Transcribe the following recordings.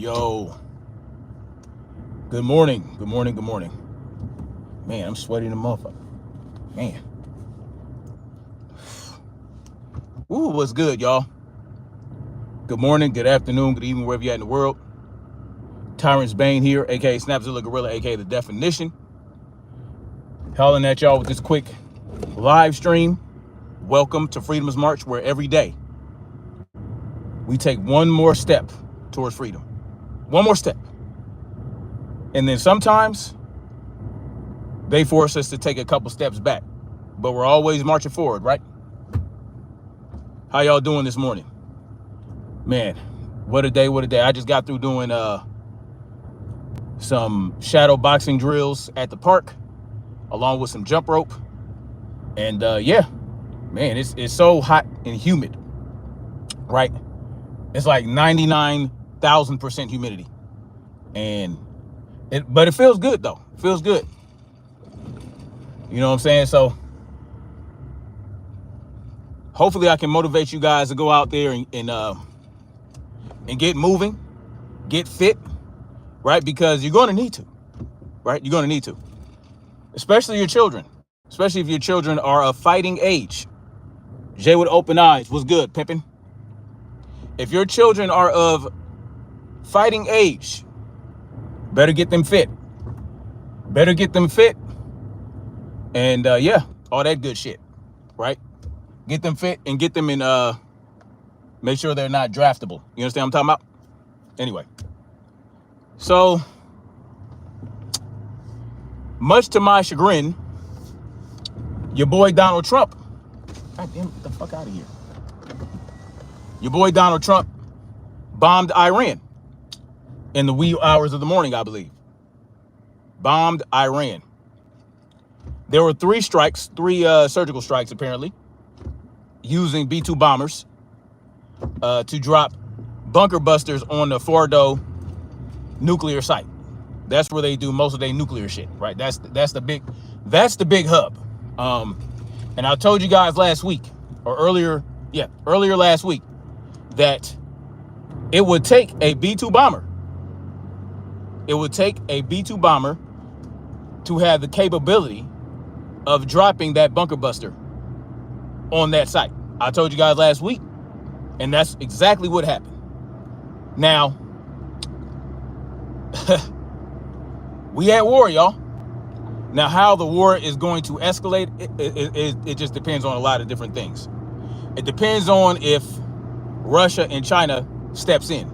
Yo, good morning, good morning, good morning. Man, I'm sweating the motherfucker. Man. Ooh, what's good, y'all? Good morning, good afternoon, good evening, wherever you're at in the world. Tyrant's Bane here, aka Snapzilla Gorilla, aka The Definition. Hollering at y'all with this quick live stream. Welcome to Freedom's March, where every day we take one more step towards freedom. One more step. And then sometimes they force us to take a couple steps back, but we're always marching forward, right? How y'all doing this morning? Man, what a day, what a day. I just got through doing some shadow boxing drills at the park, along with some jump rope. And yeah, man, it's so hot and humid, right? It's like 99,000% humidity. But it feels good though. It feels good. You know what I'm saying? So hopefully I can motivate you guys to go out there and get moving, get fit, right? Because you're going to need to, right? You're going to need to, especially your children, especially if your children are of fighting age. Jay with open eyes, what's good, pimpin'? If your children are of fighting age, better get them fit. Better get them fit. And yeah, all that good shit, right? Get them fit and get them in, make sure they're not draftable. You understand what I'm talking about? Anyway, so much to my chagrin, your boy Donald Trump, God damn, get the fuck out of here. Your boy Donald Trump bombed Iran in the wee hours of the morning, I believe. Bombed Iran. There were three surgical strikes, apparently, using B-2 bombers to drop bunker busters on the Fordow nuclear site. That's where they do most of their nuclear shit, right? That's the big hub. And I told you guys last week, or earlier last week, that it would take a B-2 bomber. It would take a B-2 bomber to have the capability of dropping that bunker buster on that site. I told you guys last week, and that's exactly what happened. Now, we at war, y'all. Now, how the war is going to escalate, it just depends on a lot of different things. It depends on if Russia and China steps in.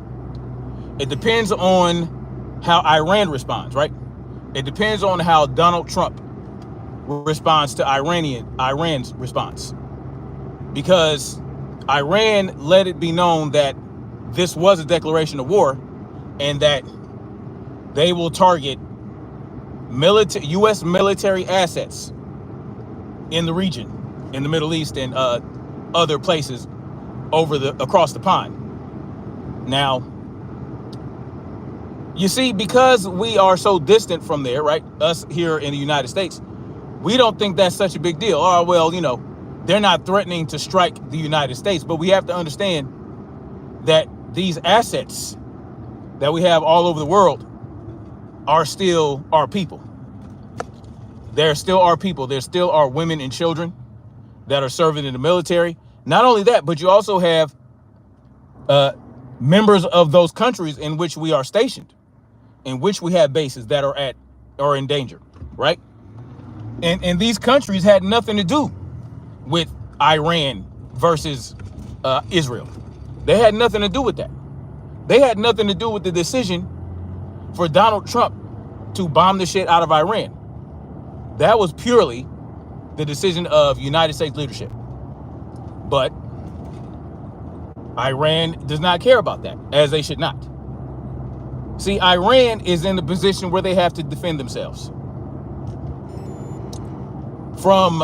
It depends on how Iran responds, right? It depends on how Donald Trump responds to Iran's response. Because Iran let it be known that this was a declaration of war and that they will target U.S. military assets in the region, in the Middle East and other places across the pond. Now, you see, because we are so distant from there, right? Us here in the United States, we don't think that's such a big deal. Oh, well, you know, they're not threatening to strike the United States, but we have to understand that these assets that we have all over the world are still our people. They're still our people. There still are women and children that are serving in the military. Not only that, but you also have members of those countries in which we are stationed, in which we have bases that are in danger, right? And these countries had nothing to do with Iran versus Israel. They had nothing to do with that. They had nothing to do with the decision for Donald Trump to bomb the shit out of Iran. That was purely the decision of United States leadership. But Iran does not care about that, as they should not. See, Iran is in the position where they have to defend themselves from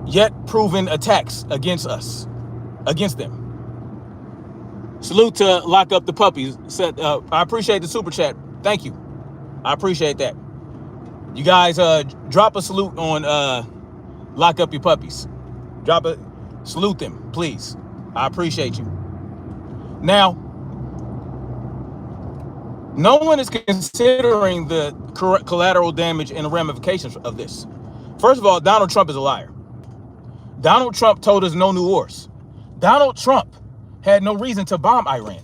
yet proven attacks against them. Salute to Lock Up the Puppies. I appreciate the super chat. Thank you. I appreciate that. You guys drop a salute on Lock Up Your Puppies. Salute them, please. I appreciate you. Now, No one is considering the collateral damage and the ramifications of this. First of all, Donald Trump is a liar. Donald Trump told us no new wars. Donald Trump had no reason to bomb Iran.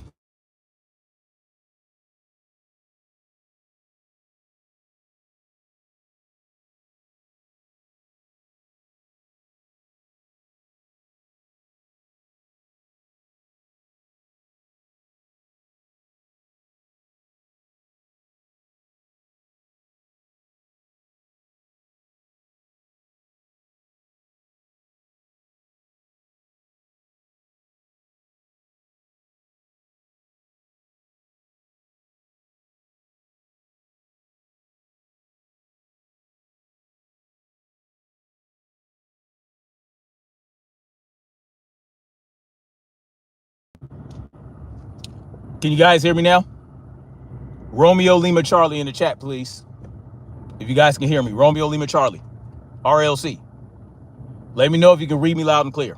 Can you guys hear me now? Romeo Lima Charlie in the chat, please. If you guys can hear me, Romeo Lima Charlie, RLC. Let me know if you can read me loud and clear.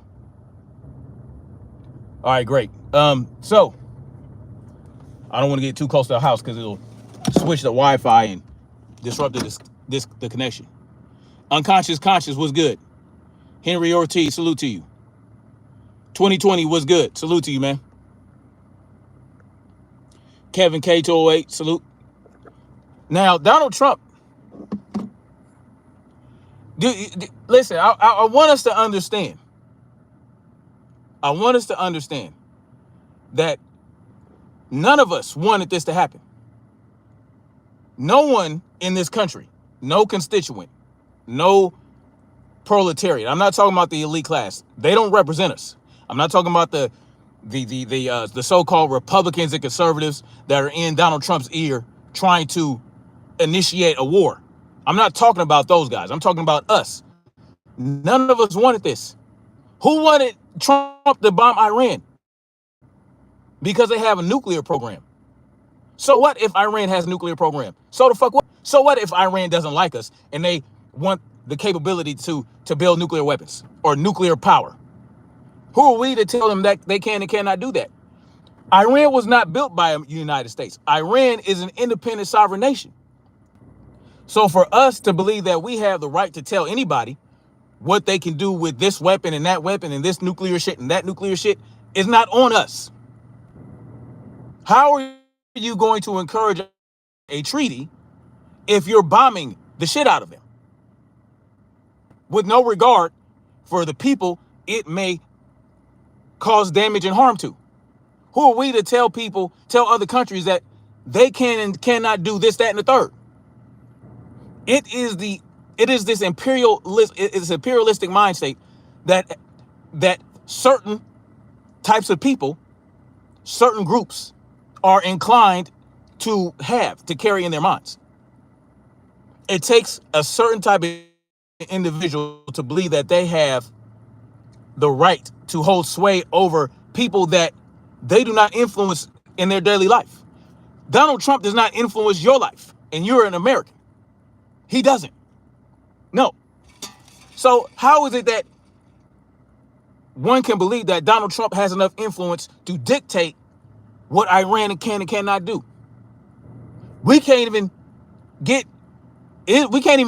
All right, great. So I don't want to get too close to the house because it'll switch the Wi-Fi and disrupt the connection. Unconscious Conscious was good. Henry Ortiz, salute to you. 2020 was good. Salute to you, man. Kevin K208, salute. Now, Donald Trump. Listen, I want us to understand. I want us to understand that none of us wanted this to happen. No one in this country, no constituent, no proletariat. I'm not talking about the elite class. They don't represent us. I'm not talking about the so-called Republicans and conservatives that are in Donald Trump's ear trying to initiate a war. I'm not talking about those guys. I'm talking about us. None of us wanted this. Who wanted Trump to bomb Iran? Because they have a nuclear program. So what if Iran has a nuclear program? So the fuck what? So what if Iran doesn't like us and they want the capability to build nuclear weapons or nuclear power? Who are we to tell them that they can and cannot do that? Iran was not built by the United States. Iran is an independent sovereign nation. So for us to believe that we have the right to tell anybody what they can do with this weapon and that weapon and this nuclear shit and that nuclear shit is not on us. How are you going to encourage a treaty if you're bombing the shit out of them with no regard for the people it may cause damage and harm to? Who are we to tell other countries that they can and cannot do this, that, and the third? It is this imperialistic mind state that certain types of people, certain groups are inclined to carry in their minds. It takes a certain type of individual to believe that they have the right to hold sway over people that they do not influence in their daily life. Donald Trump does not influence your life, and you're an American. He doesn't. No. So how is it that one can believe that Donald Trump has enough influence to dictate what Iran can and cannot do? We can't even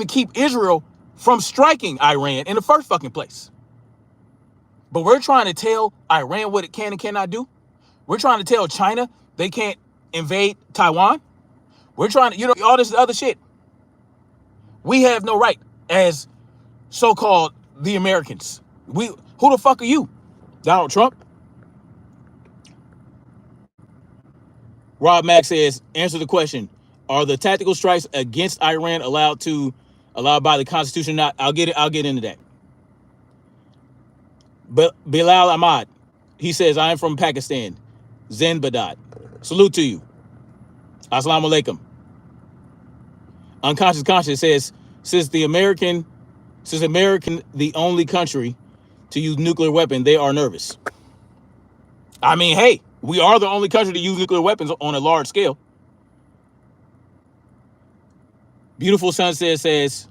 keep Israel from striking Iran in the first fucking place. But we're trying to tell Iran what it can and cannot do. We're trying to tell China they can't invade Taiwan. We're trying to, all this other shit. We have no right as so-called the Americans. Who the fuck are you? Donald Trump? Rob Mack says, answer the question. Are the tactical strikes against Iran allowed by the Constitution? Not. I'll get into that. But Bilal Ahmad, he says, I am from Pakistan. Zen Badad. Salute to you. Assalamu alaikum. Unconscious Conscious says, since American the only country to use nuclear weapon, they are nervous. I mean, hey, we are the only country to use nuclear weapons on a large scale. Beautiful Sunset says,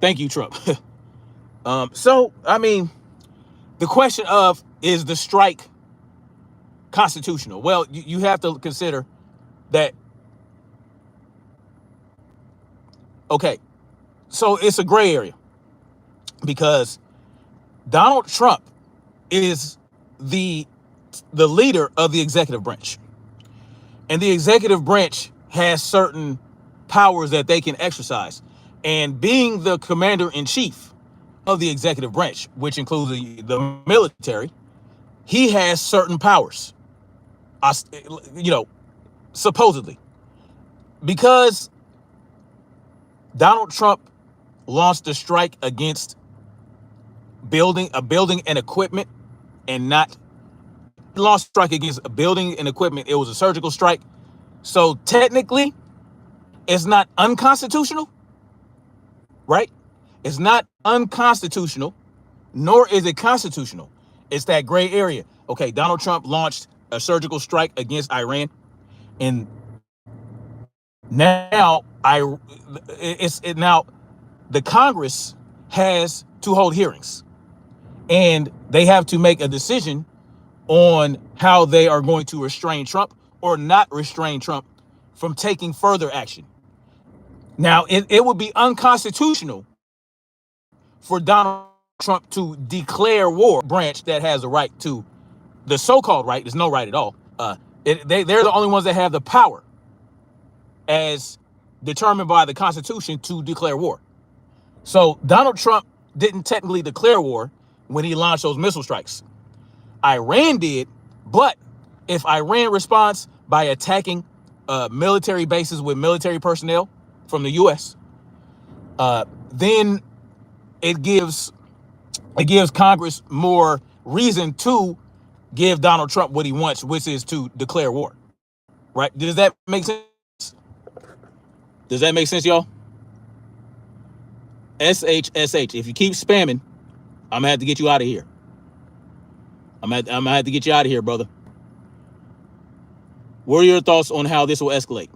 thank you, Trump. So, I mean, the question of, is the strike constitutional? Well, you have to consider that Okay, so it's a gray area because Donald Trump is the leader of the executive branch. And the executive branch has certain powers that they can exercise. And being the commander-in-chief of the executive branch, which includes the military, he has certain powers, supposedly. Because Donald Trump launched a strike against building and equipment, and not launched a strike against a building and equipment. It was a surgical strike. So technically, it's not unconstitutional, right? It's not unconstitutional, nor is it constitutional. It's that gray area. Okay, Donald Trump launched a surgical strike against Iran, and now now the Congress has to hold hearings, and they have to make a decision on how they are going to restrain Trump or not restrain Trump from taking further action. Now, it would be unconstitutional for Donald Trump to declare war branch that has the right to, the so-called right, there's no right at all. They're the only ones that have the power as determined by the Constitution to declare war. So Donald Trump didn't technically declare war when he launched those missile strikes. Iran did, but if Iran responds by attacking military bases with military personnel from the U.S., then it gives Congress more reason to give Donald Trump what he wants, which is to declare war. Right? Does that make sense? Does that make sense, y'all? SHSH. If you keep spamming, I'm gonna have to get you out of here. I'm gonna have to get you out of here, brother. What are your thoughts on how this will escalate?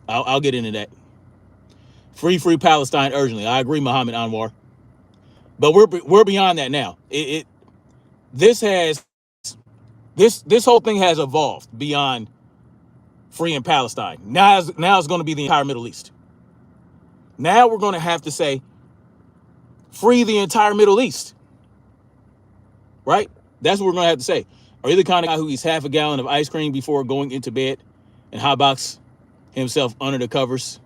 I'll get into that. Free Palestine urgently. I agree, Muhammad Anwar. But we're beyond that now. This whole thing has evolved beyond freeing Palestine. Now it's going to be the entire Middle East. Now we're going to have to say, free the entire Middle East. Right? That's what we're going to have to say. Are you the kind of guy who eats half a gallon of ice cream before going into bed and hotbox himself under the covers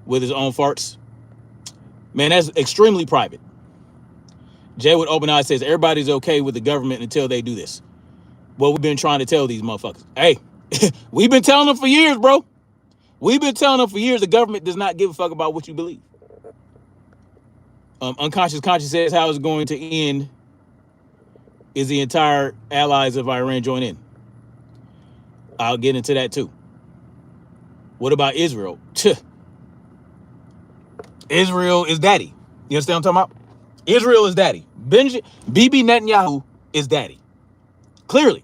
with his own farts? Man, that's extremely private. Jay with open eyes says, everybody's okay with the government until they do this. Well, we've been trying to tell these motherfuckers. Hey, we've been telling them for years, bro. We've been telling them for years the government does not give a fuck about what you believe. Unconscious Conscious says, how it's going to end is the entire allies of Iran join in. I'll get into that too. What about Israel? Israel is daddy. You understand what I'm talking about? Israel is daddy. Bibi Netanyahu is daddy. Clearly.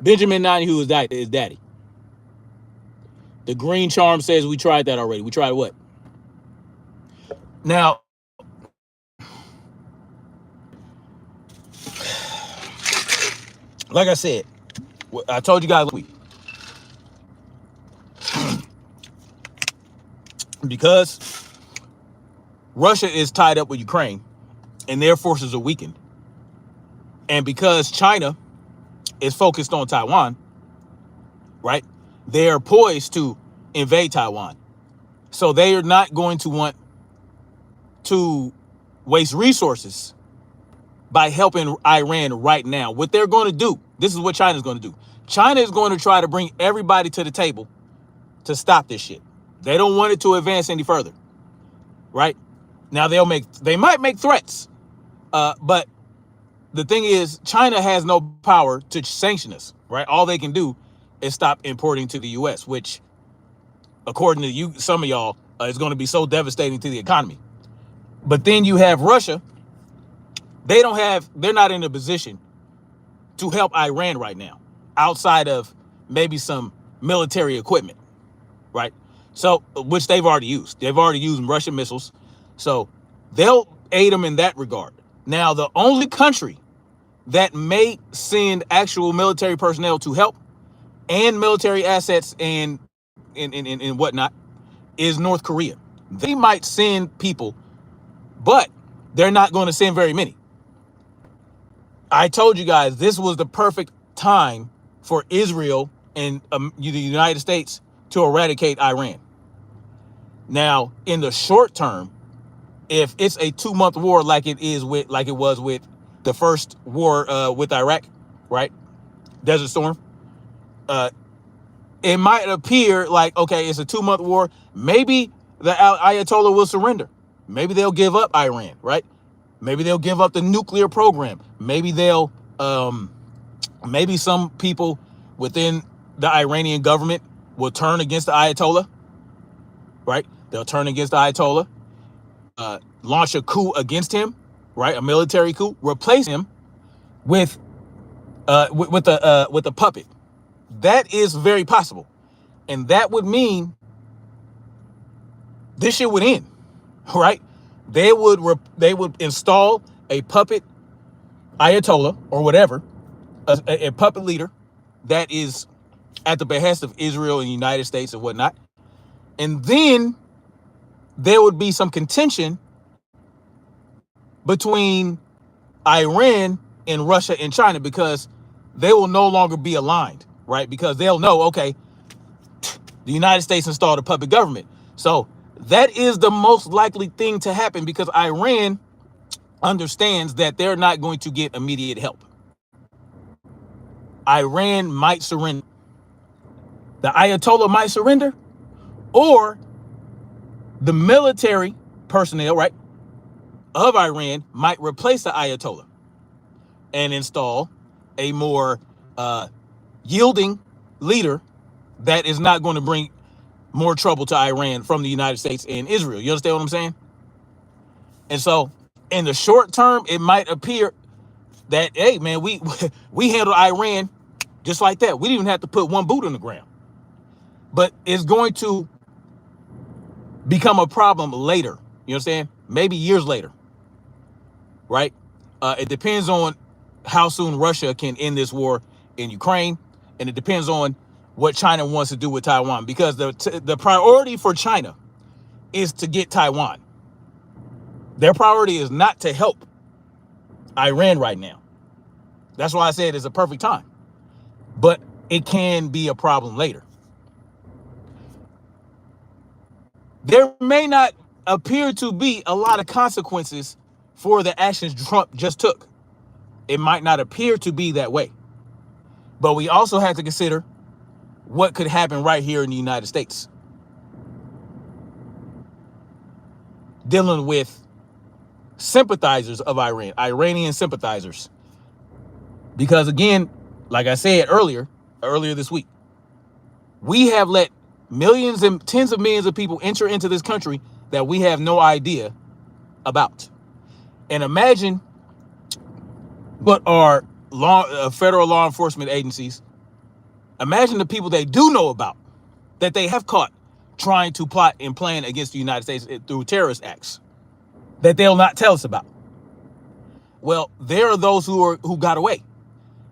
Benjamin Netanyahu is daddy. The Green Charm says we tried that already. We tried what? Now, like I said, I told you guys last week, because Russia is tied up with Ukraine and their forces are weakened, and because China is focused on Taiwan, right? They are poised to invade Taiwan. So they are not going to want to waste resources by helping Iran right now. What they're going to do, this is what China's going to do. China is going to try to bring everybody to the table to stop this shit. They don't want it to advance any further, right? Now they might make threats, but the thing is, China has no power to sanction us, right? All they can do is stop importing to the U.S., which, according to you, some of y'all, is going to be so devastating to the economy. But then you have Russia. They're not in a position to help Iran right now, outside of maybe some military equipment, right? So, which they've already used. They've already used Russian missiles. So they'll aid them in that regard. Now, the only country that may send actual military personnel to help and military assets and and whatnot is North Korea. They might send people, but they're not going to send very many. I told you guys this was the perfect time for Israel and the United States to eradicate Iran. Now, in the short term, if it's a 2-month war like it was with the first war with Iraq, right? Desert Storm. It might appear like, okay, it's a 2-month war. Maybe the Ayatollah will surrender. Maybe they'll give up Iran, right? Maybe they'll give up the nuclear program. Maybe they'll, maybe some people within the Iranian government will turn against the Ayatollah, right? They'll turn against the Ayatollah, launch a coup against him, right? A military coup, replace him with a puppet. That is very possible, and that would mean this shit would end, right? They would install a puppet Ayatollah or whatever, a puppet leader that is at the behest of Israel and the United States and whatnot, and then there would be some contention between Iran and Russia and China because they will no longer be aligned, right? Because they'll know, okay, the United States installed a puppet government. So that is the most likely thing to happen because Iran understands that they're not going to get immediate help. Iran might surrender. The Ayatollah might surrender, or the military personnel, right, of Iran might replace the Ayatollah and install a more yielding leader that is not going to bring more trouble to Iran from the United States and Israel. You understand what I'm saying? And so in the short term, it might appear that, hey, man, we handled Iran just like that. We didn't even have to put one boot on the ground. But it's going to become a problem later. You understand? Maybe years later, right? It depends on how soon Russia can end this war in Ukraine, and it depends on what China wants to do with Taiwan, because the priority for China is to get Taiwan. Their priority is not to help Iran right now. That's why I said it's a perfect time, but it can be a problem later. There may not appear to be a lot of consequences for the actions Trump just took. It might not appear to be that way. But we also have to consider what could happen right here in the United States, dealing with sympathizers of Iran, Iranian sympathizers. Because again, like I said earlier this week, we have let millions and tens of millions of people enter into this country that we have no idea about. And imagine what our federal law enforcement agencies, imagine the people they do know about, that they have caught trying to plot and plan against the United States through terrorist acts that they'll not tell us about. Well, there are those who got away,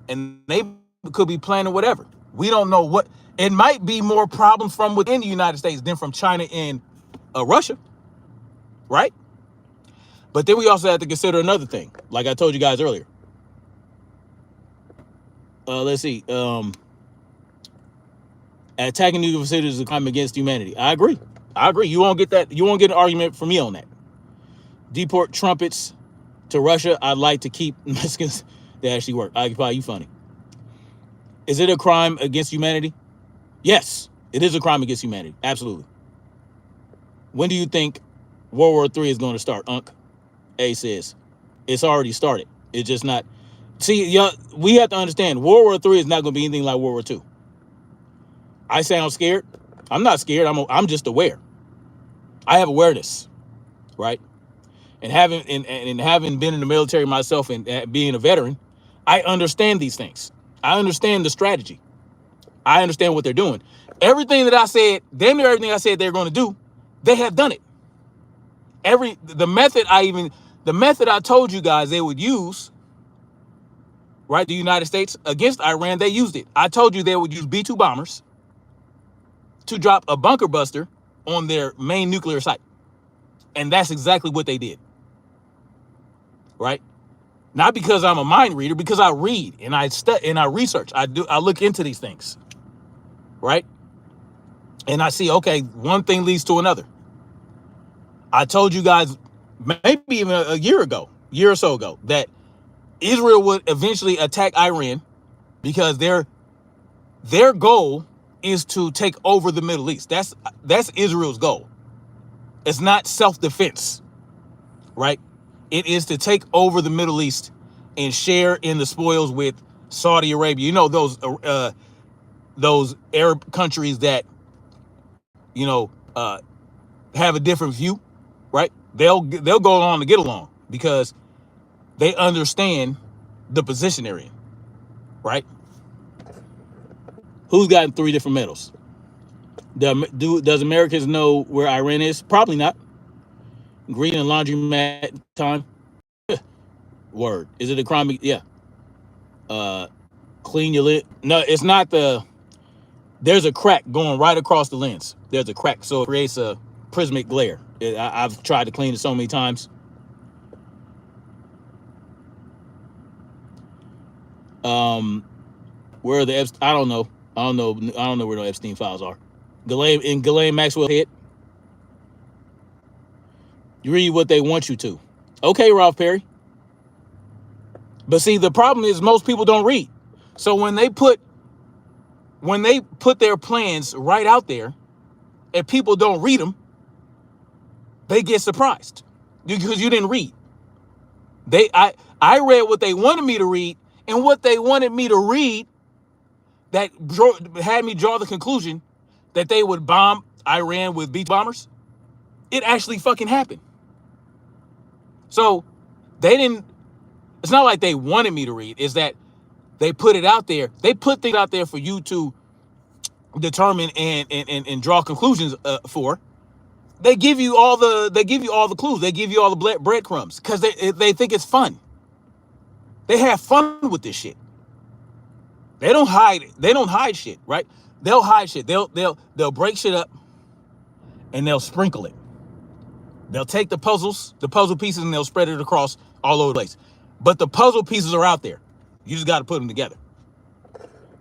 and they could be planning whatever. We don't know what. It might be more problems from within the United States than from China and Russia, right? But then we also have to consider another thing, like I told you guys earlier. Let's see. Attacking nuclear facilities is a crime against humanity. I agree. You won't get that. You won't get an argument from me on that. Deport trumpets to Russia. I'd like to keep Mexicans. They actually work. Occupy, you funny. Is it a crime against humanity? Yes, it is a crime against humanity. Absolutely. When do you think World War III is going to start, Unc? A says, it's already started. It's just not. See, y'all, we have to understand, World War III is not going to be anything like World War II. I sound scared. I'm not scared. I'm just aware. I have awareness, right? And having been in the military myself and being a veteran, I understand these things. I understand the strategy. I understand what they're doing. Everything that I said, damn near everything I said they're going to do, they have done it. The method I told you guys they would use, right? The United States against Iran, they used it. I told you they would use B-2 bombers. to drop a bunker buster on their main nuclear site. And that's exactly what they did. Right? Not because I'm a mind reader, because I read and I study and I research. I look into these things. Right? And I see, okay, one thing leads to another. I told you guys maybe even a year or so ago, that Israel would eventually attack Iran because their goal is to take over the Middle East. That's Israel's goal. It's not self-defense, right? It is to take over the Middle East and share in the spoils with Saudi Arabia. You know, those Arab countries that, you know, have a different view, right? They'll go along to get along because they understand the position they're in, right? Who's gotten 3 different medals? Does Americans know where Iran is? Probably not. Green and laundromat time. Word. Is it a crime? Yeah. Clean your lid. No, it's not there's a crack going right across the lens. There's a crack, so it creates a prismatic glare. I've tried to clean it so many times. Where are the I don't know. I don't know where the Epstein files are. Ghislaine Maxwell head. You read what they want you to. Okay, Ralph Perry. But see, the problem is most people don't read. So when they put their plans right out there and people don't read them, they get surprised because you didn't read. I read what they wanted me to read, and what they wanted me to read that had me draw the conclusion that they would bomb Iran with beach bombers. It actually fucking happened. So they didn't. It's not like they wanted me to read. It's that they put it out there. They put things out there for you to determine and draw conclusions for. They give you all the clues. They give you all the breadcrumbs because they think it's fun. They have fun with this shit. They don't hide it. They don't hide shit, right? They'll hide shit. They'll break shit up and they'll sprinkle it. They'll take the puzzle pieces, and they'll spread it across all over the place. But the puzzle pieces are out there. You just got to put them together.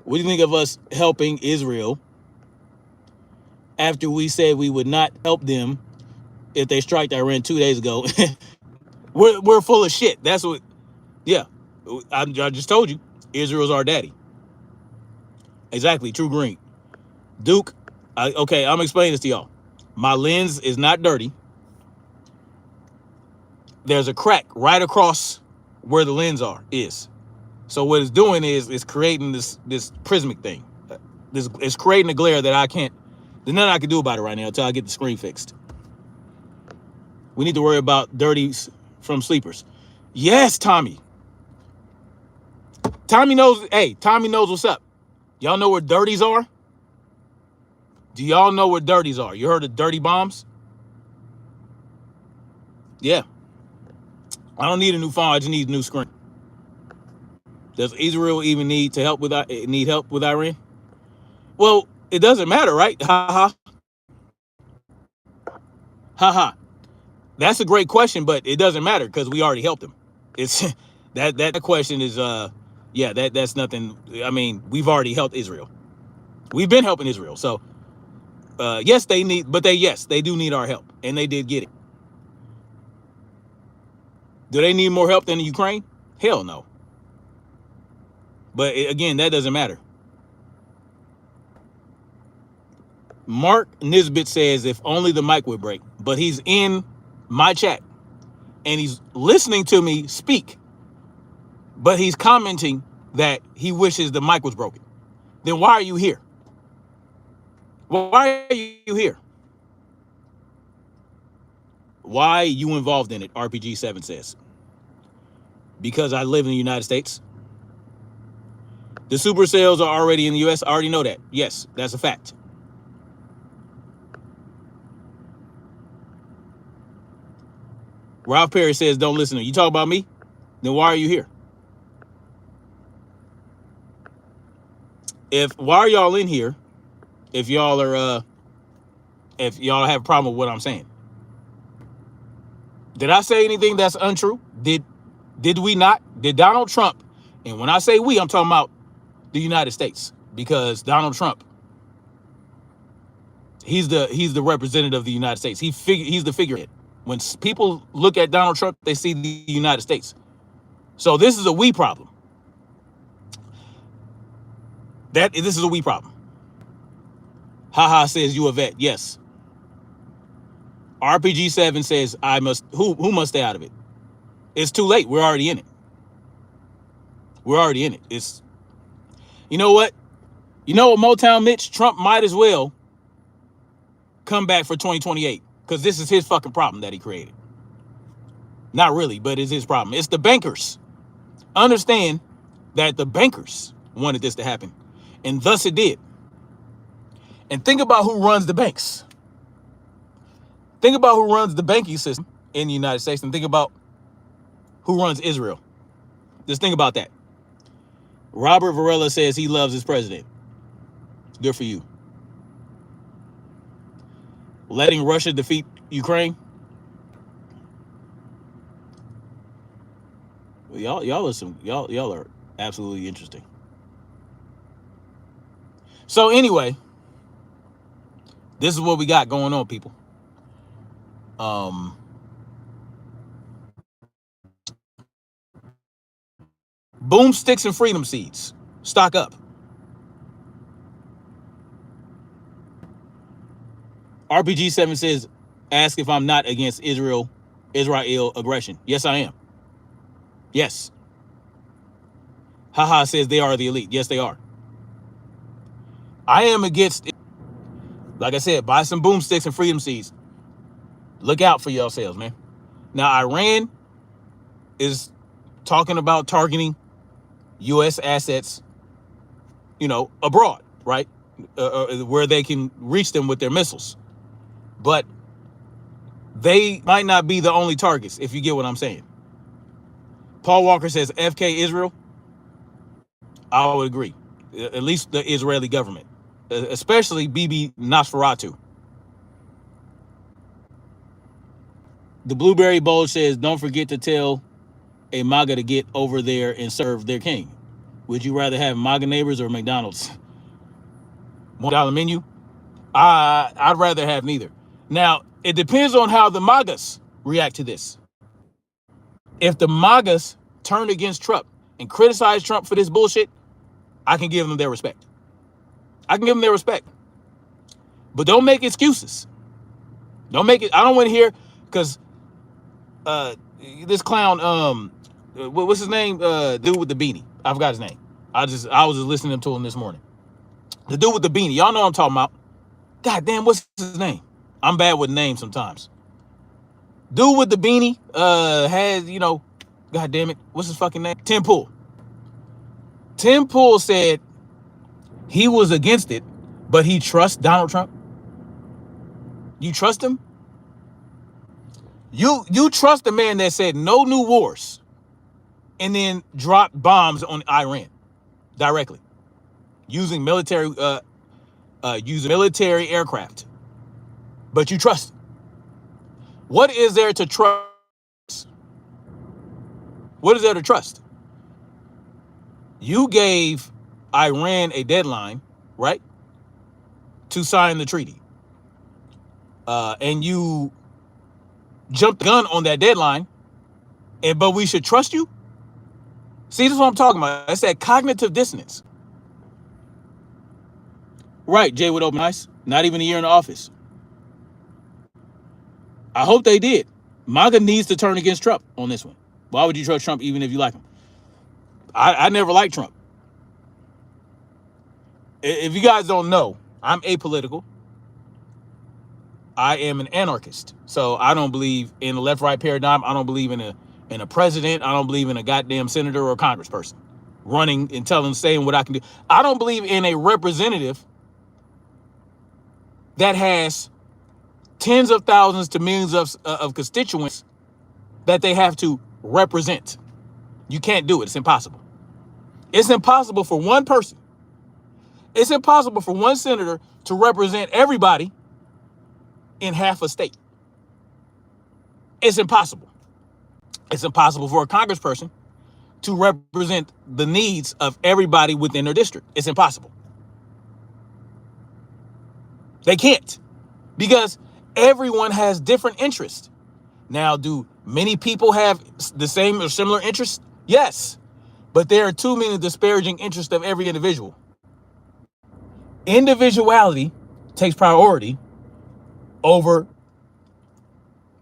What do you think of us helping Israel after we said we would not help them if they strike Iran 2 days ago? We're full of shit. That's what. Yeah, I just told you. Israel's our daddy. Exactly. True green. Duke. Okay, I'm explaining this to y'all. My lens is not dirty. There's a crack right across where the lens is. So what it's doing is it's creating this prismatic thing. It's creating a glare that there's nothing I can do about it right now until I get the screen fixed. We need to worry about dirties from sleepers. Yes, Tommy. Tommy knows what's up. Y'all know where dirties are? Do y'all know where dirties are? You heard of dirty bombs? Yeah. I don't need a new phone. I just need a new screen. Does Israel even need help with Iran? Well, it doesn't matter, right? Ha ha. That's a great question, but it doesn't matter because we already helped them. It's that question is that's nothing. I mean, we've already helped Israel. We've been helping Israel. So yes, they do need our help, and they did get it. Do they need more help than the Ukraine? Hell no. But again, that doesn't matter. Mark Nisbet says if only the mic would break, but he's in my chat and he's listening to me speak, but he's commenting that he wishes the mic was broken. Then why are you here? Why are you here? Why are you involved in it? RPG7 says. Because I live in the United States. The supercells are already in the U.S. I already know that. Yes, that's a fact. Ralph Perry says, don't listen to you. You talk about me? Then why are you here? Why are y'all in here if y'all are If y'all have a problem with what I'm saying. Did I say anything that's untrue? Did we not? Did Donald Trump, and when I say we, I'm talking about the United States, because Donald Trump, he's the representative of the United States. He's the figurehead. When people look at Donald Trump, they see the United States. So this is a we problem. This is a we problem. Haha says you a vet. Yes. RPG7 says I must. Who must stay out of it? It's too late. We're already in it. We're already in it. It's. You know what? You know what, Motown Mitch? Trump might as well come back for 2028, because this is his fucking problem that he created. Not really, but it's his problem. It's the bankers. Understand that the bankers wanted this to happen, and thus it did. And think about who runs the banks. Think about who runs the banking system in the United States, and think about who runs Israel. Just think about that. Robert Varela says he loves his president. Good for you. Letting Russia defeat Ukraine. Well, y'all are absolutely interesting. So anyway, this is what we got going on, people. Boomsticks and freedom seeds. Stock up. RPG7 says, ask if I'm not against Israel aggression. Yes, I am. Yes. Haha says they are the elite. Yes, they are. I am against, like I said, buy some boomsticks and freedom seeds. Look out for yourselves, man. Now, Iran is talking about targeting U.S. assets, abroad, right? Where they can reach them with their missiles. But they might not be the only targets, if you get what I'm saying. Paul Walker says, FK Israel. I would agree. At least the Israeli government, especially Bibi Nosferatu. The Blueberry Bowl says, don't forget to tell a MAGA to get over there and serve their king. Would you rather have MAGA neighbors or McDonald's? $1 menu? I'd rather have neither. Now, it depends on how the MAGAs react to this. If the MAGAs turn against Trump and criticize Trump for this bullshit, I can give them their respect. I can give them their respect. But don't make excuses. Don't make it. I don't want to hear, because this clown, what's his name? Dude with the beanie. I forgot his name. I was just listening to him this morning. The dude with the beanie. Y'all know what I'm talking about. God damn, what's his name? I'm bad with names sometimes. Dude with the beanie has, God damn it, what's his fucking name? Tim Pool. Tim Pool said he was against it, but he trusts Donald Trump. You trust him? You trust the man that said no new wars and then dropped bombs on Iran directly using military aircraft. But you trust him. What is there to trust? What is there to trust? You gave Iran a deadline, right, to sign the treaty. And you jumped the gun on that deadline, but we should trust you? See, this is what I'm talking about. It's that cognitive dissonance. Right, Jay with Open Eyes. Not even a year in the office. I hope they did. MAGA needs to turn against Trump on this one. Why would you trust Trump even if you like him? I never liked Trump. If you guys don't know, I'm apolitical. I am an anarchist. So I don't believe in the left-right paradigm. I don't believe in a president. I don't believe in a goddamn senator or congressperson running and saying what I can do. I don't believe in a representative that has tens of thousands to millions of constituents that they have to represent. You can't do it. It's impossible. It's impossible for one person. It's impossible for one senator to represent everybody in half a state. It's impossible. It's impossible for a congressperson to represent the needs of everybody within their district. It's impossible. They can't, because everyone has different interests. Now, do many people have the same or similar interests? Yes, but there are too many disparaging interests of every individual. Individuality takes priority over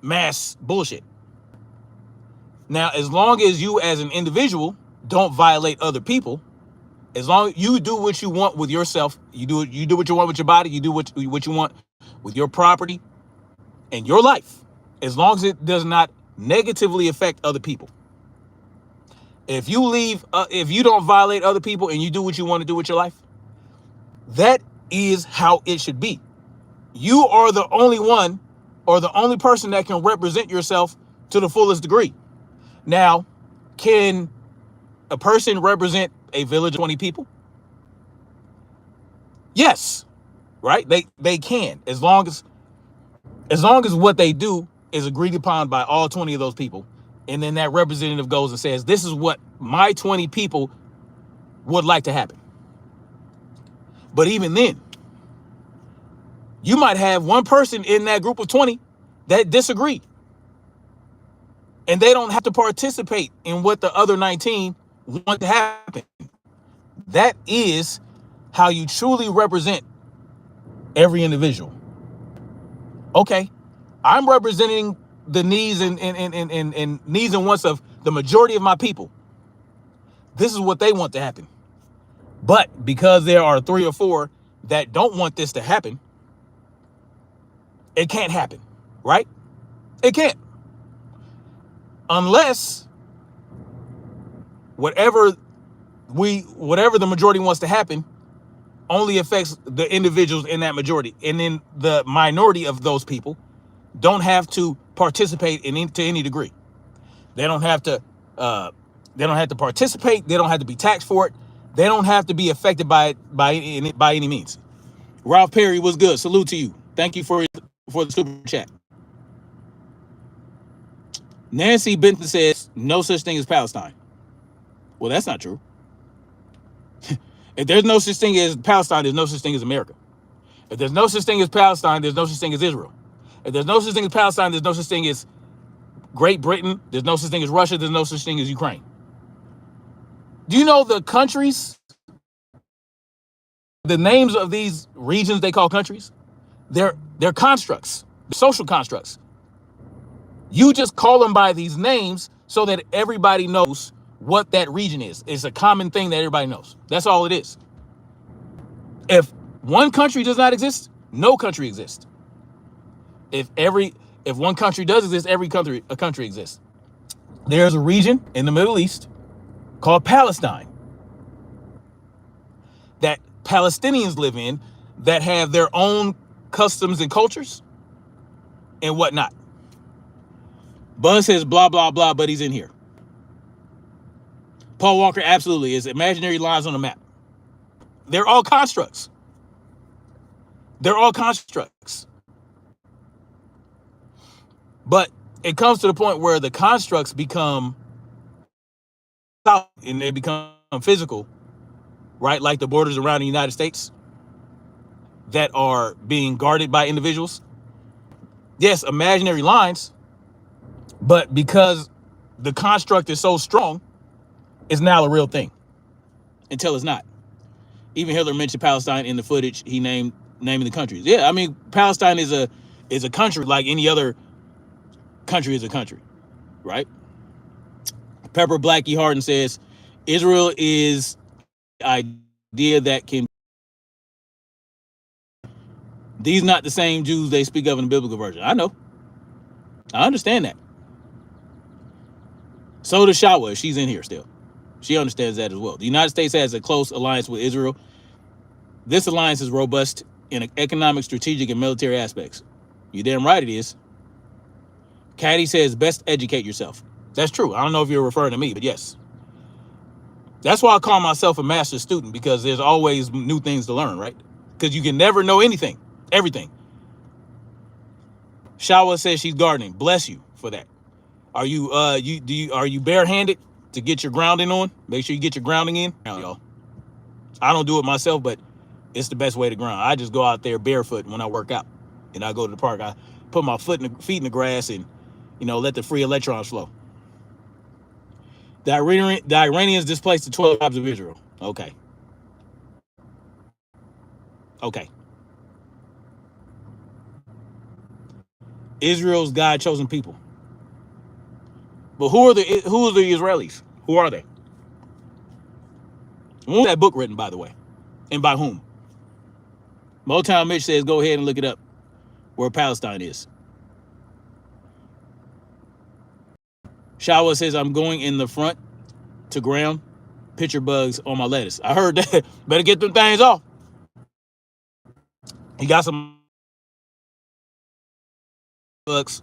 mass bullshit. Now, as long as you as an individual don't violate other people, as long as you do what you want with yourself, you do what you want with your body, you do what you want with your property and your life, as long as it does not negatively affect other people. If you leave, if you don't violate other people and you do what you want to do with your life, that is how it should be. You are the only one or the only person that can represent yourself to the fullest degree. Now, can a person represent a village of 20 people? Yes, right? They can, as long as what they do is agreed upon by all 20 of those people. And then that representative goes and says, this is what my 20 people would like to happen. But even then, you might have one person in that group of 20 that disagree. And they don't have to participate in what the other 19 want to happen. That is how you truly represent every individual. Okay, I'm representing the needs and needs and wants of the majority of my people. This is what they want to happen. But because there are 3 or 4 that don't want this to happen, it can't happen, right? It can't. Unless whatever the majority wants to happen only affects the individuals in that majority, and then the minority of those people don't have to participate to any degree. They don't have to participate. They don't have to be taxed for it. They don't have to be affected by it by any means. Ralph Perry was good. Salute to you. Thank you for the super chat. Nancy Benton says no such thing as Palestine. Well, that's not true. If there's no such thing as Palestine, there's no such thing as America. If there's no such thing as Palestine, there's no such thing as Israel. If there's no such thing as Palestine, there's no such thing as Great Britain. There's no such thing as Russia. There's no such thing as Ukraine. Do you know the countries, the names of these regions they call countries? They're constructs, social constructs. You just call them by these names so that everybody knows what that region is. It's a common thing that everybody knows. That's all it is. If one country does not exist, no country exists. If one country does exist, a country exists. There's a region in the Middle East called Palestine that Palestinians live in that have their own customs and cultures and whatnot. Buzz says blah, blah, blah, but he's in here. Paul Walker absolutely is imaginary lines on a map. They're all constructs. They're all constructs. But it comes to the point where the constructs become and they become physical, right? Like the borders around the United States that are being guarded by individuals. Yes, imaginary lines, but because the construct is so strong, it's now a real thing until it's not. Even Hitler mentioned Palestine in the footage. He naming the countries. Yeah, I mean, Palestine is a country like any other country is a country, right? Pepper Blackie Harden says Israel is an idea that can. These not the same Jews they speak of in the biblical version. I know. I understand that. So does Shawa. She's in here still. She understands that as well. The United States has a close alliance with Israel. This alliance is robust in economic, strategic, and military aspects. You're damn right it is. Caddy says, best educate yourself. That's true. I don't know if you're referring to me, but yes. That's why I call myself a master student, because there's always new things to learn, right? Because you can never know anything, everything. Shawa says she's gardening. Bless you for that. Are you are you barehanded to get your grounding on? Make sure you get your grounding in, y'all. I don't do it myself, but it's the best way to ground. I just go out there barefoot when I work out, and I go to the park. I put my feet in the grass and let the free electrons flow. The Iranians displaced the 12 tribes of Israel. Okay. Israel's God-chosen people. But who are the Israelis? Who are they? When was that book written, by the way? And by whom? Motown Mitch says go ahead and look it up where Palestine is. Shawa says I'm going in the front to ground pitcher bugs on my lettuce. I heard that. Better get them things off. He got some bugs.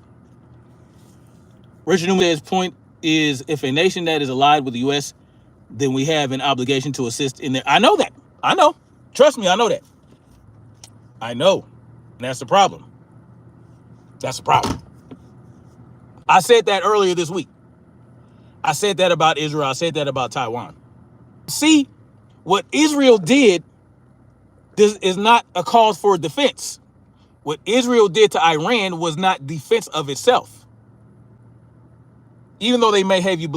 Richard Newman says point is if a nation that is allied with the U.S., then we have an obligation to assist in there. I know that. I know. Trust me, I know that. I know. And that's the problem. That's the problem. I said that earlier this week. I said that about Israel. I said that about Taiwan. See, what Israel did is not a cause for defense. What Israel did to Iran was not defense of itself. Even though they may have you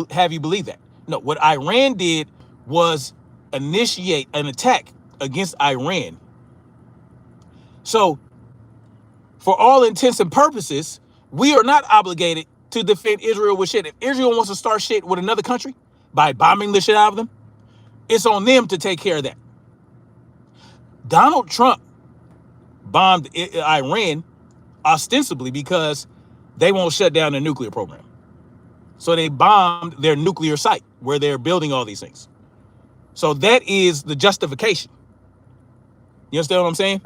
believe that. No, what Iran did was initiate an attack against Iran. So, for all intents and purposes, we are not obligated to defend Israel with shit. If Israel wants to start shit with another country by bombing the shit out of them, it's on them to take care of that. Donald Trump bombed Iran ostensibly because they won't shut down their nuclear program. So they bombed their nuclear site where they're building all these things. So that is the justification. You understand what I'm saying?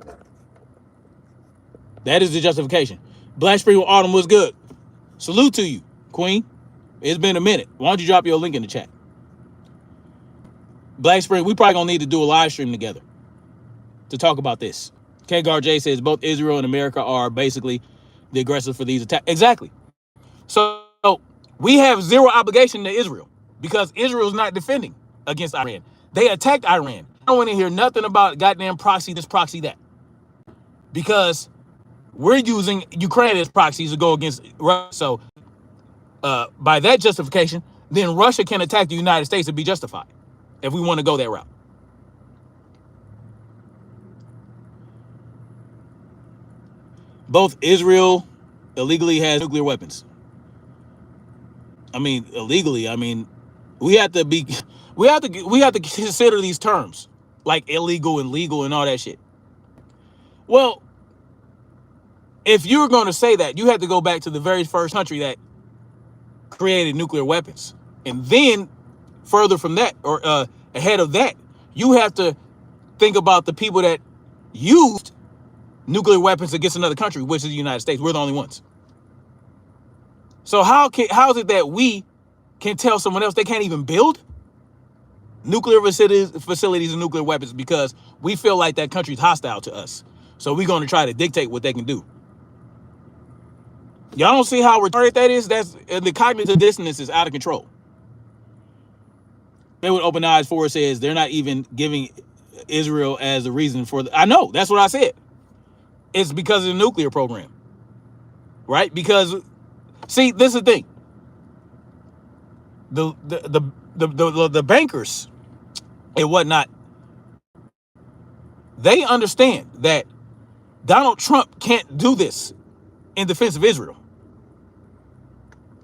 That is the justification. Black Spring Autumn was good. Salute to you, Queen. It's been a minute. Why don't you drop your link in the chat? Black Spring, we probably gonna need to do a live stream together to talk about this. Kgar J says both Israel and America are basically the aggressors for these attacks. Exactly. So we have zero obligation to Israel because Israel's not defending against Iran. They attacked Iran. I don't want to hear nothing about goddamn proxy this, proxy that. Because we're using Ukraine as proxies to go against Russia. So by that justification, then Russia can attack the United States and be justified if we want to go that route. Both Israel illegally has nuclear weapons. I mean, illegally. I mean, we have to consider these terms like illegal and legal and all that shit. Well, if you're going to say that, you have to go back to the very first country that created nuclear weapons, and then further from that, or ahead of that, you have to think about the people that used nuclear weapons against another country, which is the United States. We're the only ones. So how is it that we can tell someone else they can't even build nuclear facilities and nuclear weapons because we feel like that country's hostile to us? So we're going to try to dictate what they can do. Y'all don't see how retarded that is? That's the cognitive dissonance is out of control. They with open eyes for says they're not even giving Israel as a reason for I know, that's what I said. It's because of the nuclear program. Right? Because see, this is the thing. The bankers and whatnot, they understand that Donald Trump can't do this in defense of Israel.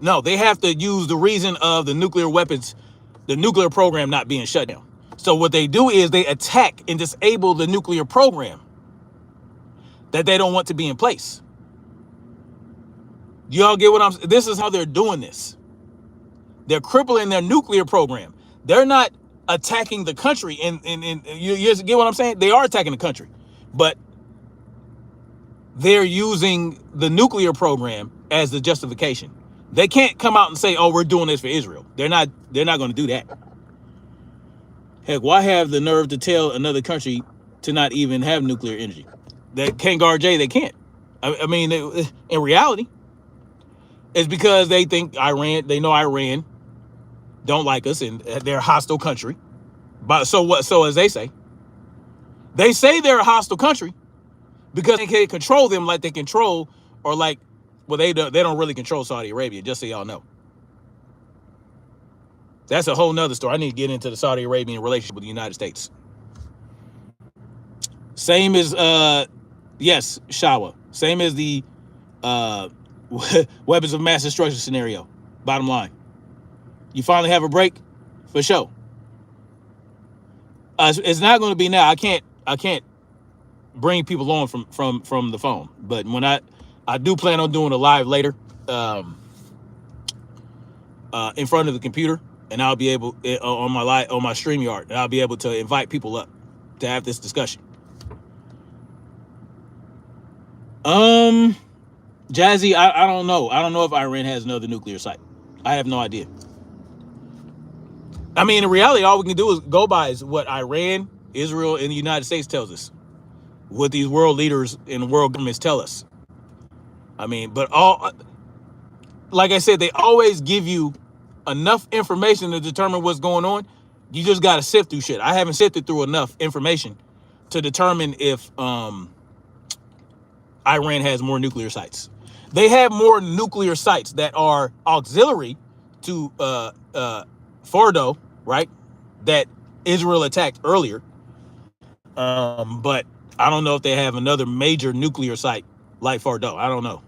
No, they have to use the reason of the nuclear weapons, the nuclear program not being shut down. So what they do is they attack and disable the nuclear program that they don't want to be in place. Y'all get what I'm saying? This is how they're doing this. They're crippling their nuclear program. They're not attacking the country. And you get what I'm saying? They are attacking the country. But they're using the nuclear program as the justification. They can't come out and say, oh, we're doing this for Israel. They're not going to do that. Heck, why have the nerve to tell another country to not even have nuclear energy? They can't guard J, they can't. I mean, in reality, it's because they think they know Iran don't like us and they're a hostile country. But so what? So as they say they're a hostile country because they can't control them like they control, or like, well, they don't really control Saudi Arabia, just so y'all know. That's a whole nother story. I need to get into the Saudi Arabian relationship with the United States. Same as yes, Shawa. Same as the weapons of mass destruction scenario. Bottom line, you finally have a break, for sure. It's not going to be now. I can't bring people on from the phone, but when I do plan on doing a live later, in front of the computer, and I'll be able on my StreamYard, and I'll be able to invite people up to have this discussion. Jazzy, I don't know. I don't know if Iran has another nuclear site. I have no idea. I mean, in reality, all we can do is go by is what Iran, Israel, and the United States tells us. What these world leaders and world governments tell us. I mean, but like I said, they always give you enough information to determine what's going on. You just got to sift through shit. I haven't sifted through enough information to determine if Iran has more nuclear sites. They have more nuclear sites that are auxiliary to Fordow, right? That Israel attacked earlier. But I don't know if they have another major nuclear site like Fordow. I don't know.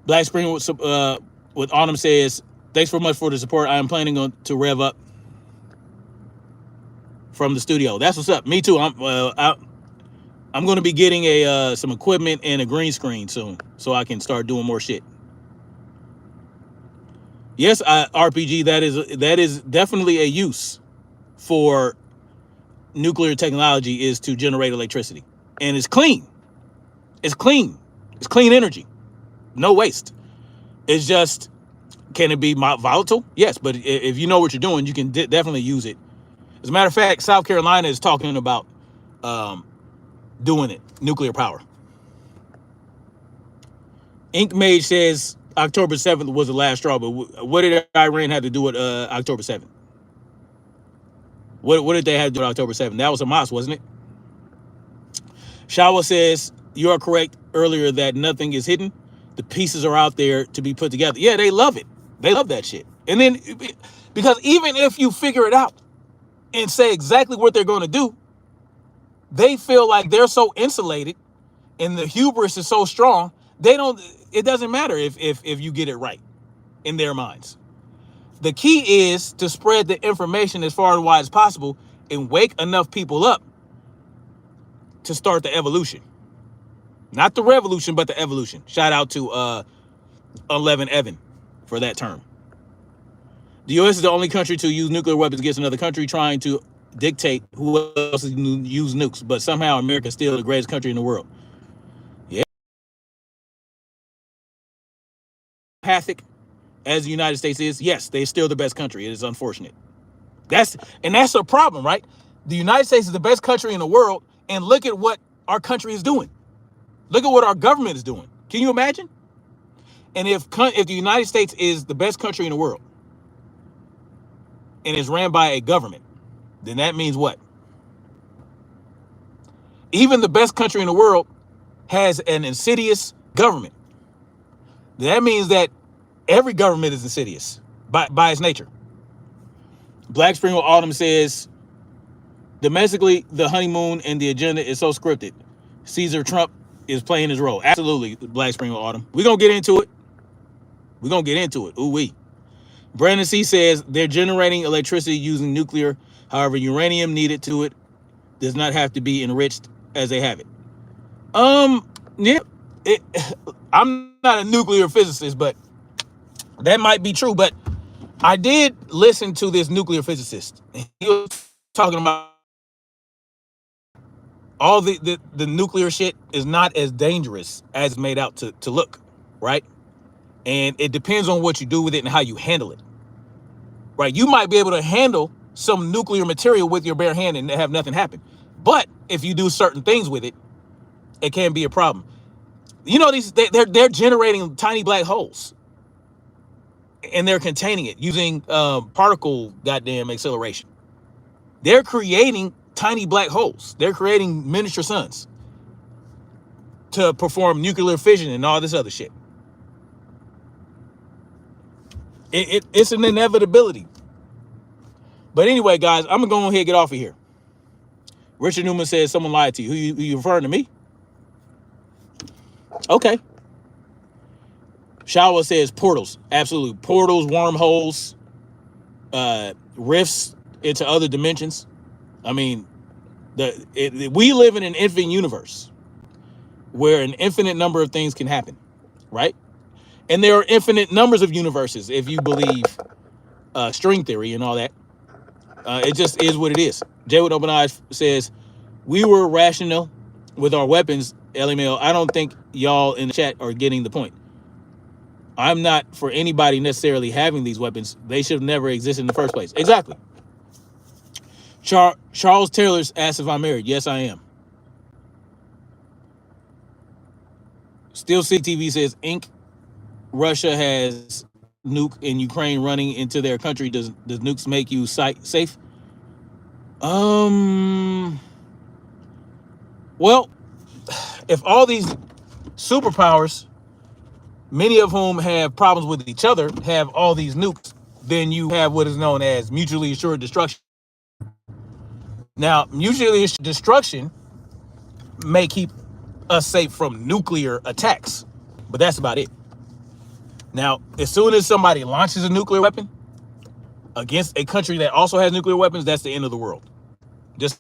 Black Spring with Autumn says, thanks so much for the support. I am planning to rev up from the studio. That's what's up. Me too. I'm going to be getting some equipment and a green screen soon, so I can start doing more shit. Yes, RPG. That is definitely a use for nuclear technology, is to generate electricity, and it's clean. It's clean. It's clean energy. No waste. It's just, can it be volatile? Yes, but if you know what you're doing, you can definitely use it. As a matter of fact, South Carolina is talking about doing it, nuclear power. Ink Mage says October 7th was the last straw, but what did Iran have to do with October 7th? What did they have to do with October 7th? That was Hamas, wasn't it? Shawa says, you are correct earlier that nothing is hidden. The pieces are out there to be put together. Yeah, they love it. They love that shit. And then, because even if you figure it out and say exactly what they're going to do, they feel like they're so insulated and the hubris is so strong, it doesn't matter if you get it right in their minds. The key is to spread the information as far and wide as possible and wake enough people up to start the evolution. Not the revolution, but the evolution. Shout out to 11 Evan for that term. The U.S. is the only country to use nuclear weapons against another country, trying to dictate who else is going to use nukes. But somehow America is still the greatest country in the world. Yeah. Empathic as the United States is, yes, they're still the best country. It is unfortunate. That's a problem, right? The United States is the best country in the world, and look at what our country is doing. Look at what our government is doing. Can you imagine? And if the United States is the best country in the world and is ran by a government, then that means what? Even the best country in the world has an insidious government. That means that every government is insidious by its nature. Black Spring with Autumn says, domestically, the honeymoon and the agenda is so scripted. Caesar Trump is playing his role. Absolutely, Black Spring with Autumn. We're going to get into it. Ooh-wee. Brandon C. says, they're generating electricity using nuclear. However, uranium needed to it does not have to be enriched as they have it. Yeah. I'm not a nuclear physicist, but that might be true. But I did listen to this nuclear physicist. He was talking about all the nuclear shit is not as dangerous as it's made out to look, right? And it depends on what you do with it and how you handle it, right? You might be able to handle some nuclear material with your bare hand and have nothing happen. But if you do certain things with it, it can be a problem. You know, they're generating tiny black holes, and they're containing it using particle goddamn acceleration. They're creating tiny black holes. They're creating miniature suns to perform nuclear fission and all this other shit. It's an inevitability. But anyway, guys, I'm gonna go ahead and get off of here. Richard Newman says someone lied to you. Who you referring to me? Okay. Shawa says portals. Absolutely. Portals, wormholes, rifts into other dimensions. I mean, we live in an infinite universe where an infinite number of things can happen, right? And there are infinite numbers of universes if you believe string theory and all that. It just is what it is. Jay with Open Eyes says, we were rational with our weapons, LML. I don't think y'all in the chat are getting the point. I'm not for anybody necessarily having these weapons. They should have never existed in the first place. Exactly. Charles Taylor's asked if I'm married. Yes, I am. Still CTV says, Inc. Russia has nuke in Ukraine running into their country. Does nukes make you safe? Well, if all these superpowers, many of whom have problems with each other, have all these nukes, then you have what is known as mutually assured destruction. Now, mutually assured destruction may keep us safe from nuclear attacks, but that's about it. Now, as soon as somebody launches a nuclear weapon against a country that also has nuclear weapons, that's the end of the world.